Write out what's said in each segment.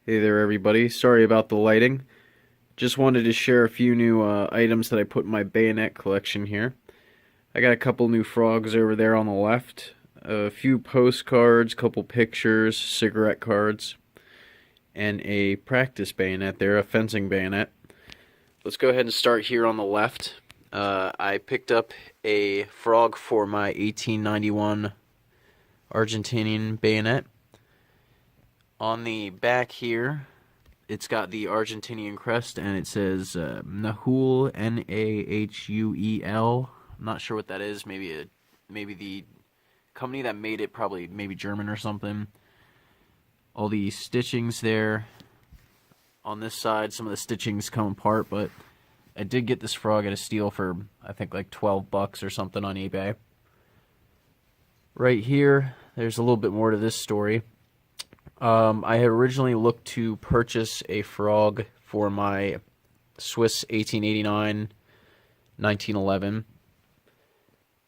Hey there, everybody. Sorry about the lighting. Just wanted to share a few new items that I put in my Bayonet collection here. I got a couple new frogs over there on the left, a few postcards, couple pictures, cigarette cards, and a practice bayonet there, a fencing bayonet. Let's go ahead and start here on the left. I picked up a frog for my 1891 Argentinian bayonet. On the back here, it's got the Argentinian crest, and it says Nahuel, Nahuel. I'm not sure what that is. Maybe the company that made it, probably maybe German or something. All the stitchings there. On this side, some of the stitchings come apart, but I did get this frog at a steal for, I think, like $12 or something on eBay. Right here, there's a little bit more to this story. I had originally looked to purchase a frog for my Swiss 1889 1911,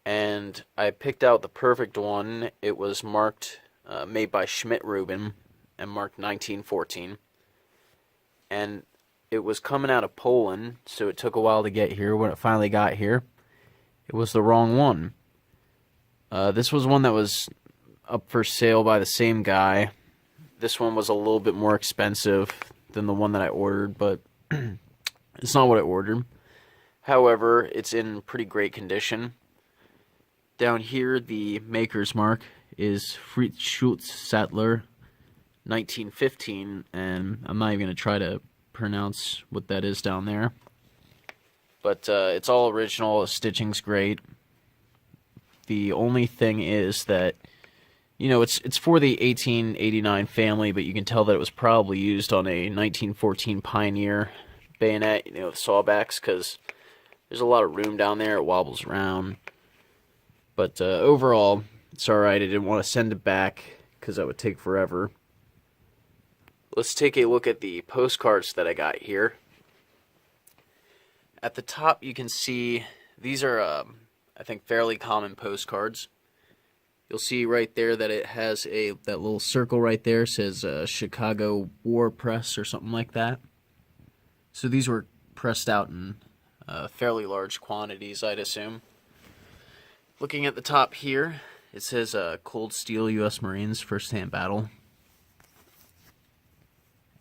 and I picked out the perfect one. It was marked, made by Schmidt Reuben, and marked 1914, and it was coming out of Poland, so it took a while to get here. When it finally got here, it was the wrong one. This was one that was up for sale by the same guy. This one was a little bit more expensive than the one that I ordered, but it's not what I ordered. However, it's in pretty great condition. Down here, the maker's mark is Fritz Schultz Sattler 1915, and I'm not even going to try to pronounce what that is down there. But it's all original, the stitching's great. The only thing is that, you know, it's for the 1889 family, but you can tell that it was probably used on a 1914 Pioneer bayonet, you know, with sawbacks, because there's a lot of room down there. It wobbles around. But overall, it's alright. I didn't want to send it back because that would take forever. Let's take a look at the postcards that I got here. At the top, you can see these are, I think, fairly common postcards. You'll see right there that it has that little circle right there says Chicago War Press or something like that. So these were pressed out in fairly large quantities, I'd assume. Looking at the top here, it says Cold Steel U.S. Marines First Hand Battle.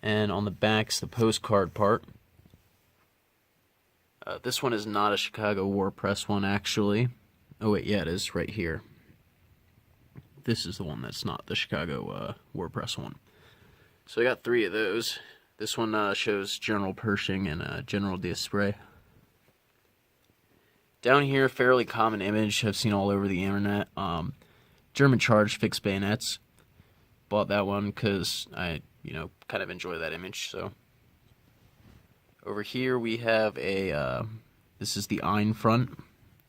And on the back's the postcard part. This one is not a Chicago War Press one, actually. Oh wait, yeah, it is right here. This is the one that's not the Chicago War Press one. So I got 3 of those. This one shows General Pershing and General D'Esprit. Down here, fairly common image I've seen all over the internet. German Charge fixed bayonets. Bought that one because I, kind of enjoy that image. So over here we have this is the Ein front,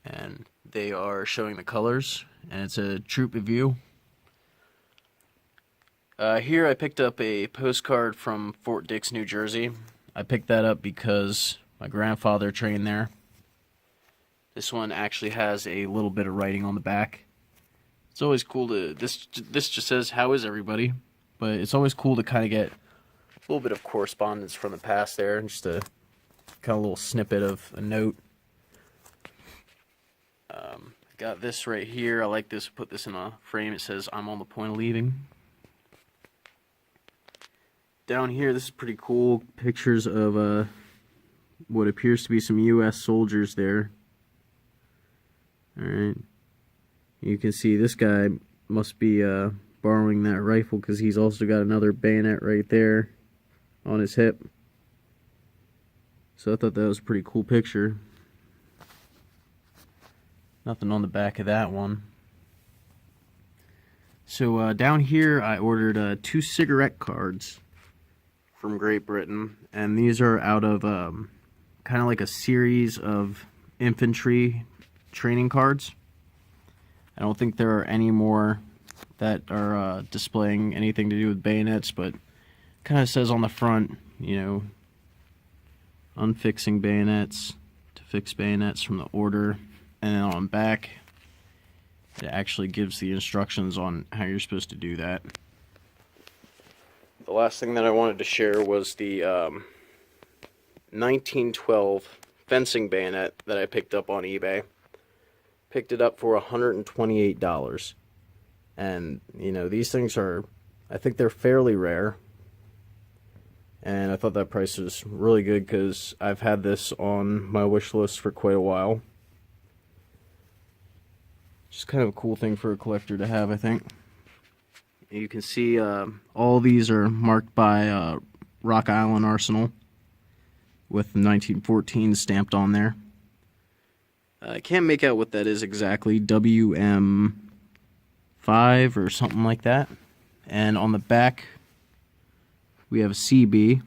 and they are showing the colors, and it's a troop review. Here I picked up a postcard from Fort Dix, New Jersey. I picked that up because my grandfather trained there. This one actually has a little bit of writing on the back. It's always cool to, this just says, "How is everybody?" But it's always cool to kind of get a little bit of correspondence from the past there, and just a kind of little snippet of a note. Got this right here. I like this. Put this in a frame. It says, "I'm on the point of leaving." Down here, this is pretty cool. Pictures of what appears to be some U.S. soldiers there. Alright. You can see this guy must be borrowing that rifle because he's also got another bayonet right there on his hip. So I thought that was a pretty cool picture. Nothing on the back of that one. So down here I ordered 2 cigarette cards from Great Britain, and these are out of kind of like a series of infantry training cards. I don't think there are any more that are displaying anything to do with bayonets, but kind of says on the front, unfixing bayonets to fix bayonets from the order, and then on back it actually gives the instructions on how you're supposed to do that. The last thing that I wanted to share was the 1912 fencing bayonet that I picked up on eBay. Picked it up for $128. And, you know, these things are, I think they're fairly rare. And I thought that price was really good because I've had this on my wish list for quite a while. Just kind of a cool thing for a collector to have, I think. You can see all these are marked by Rock Island Arsenal with 1914 stamped on there. I can't make out what that is exactly, WM5 or something like that. And on the back, we have CB.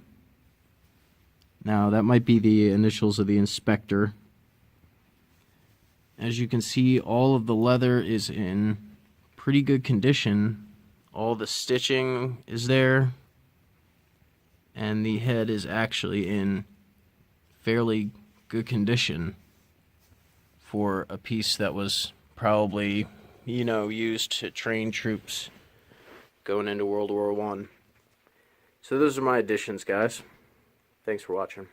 Now, that might be the initials of the inspector. As you can see, all of the leather is in pretty good condition. All the stitching is there. And the head is actually in fairly good condition for a piece that was probably, you know, used to train troops going into World War I. So those are my additions, guys. Thanks for watching.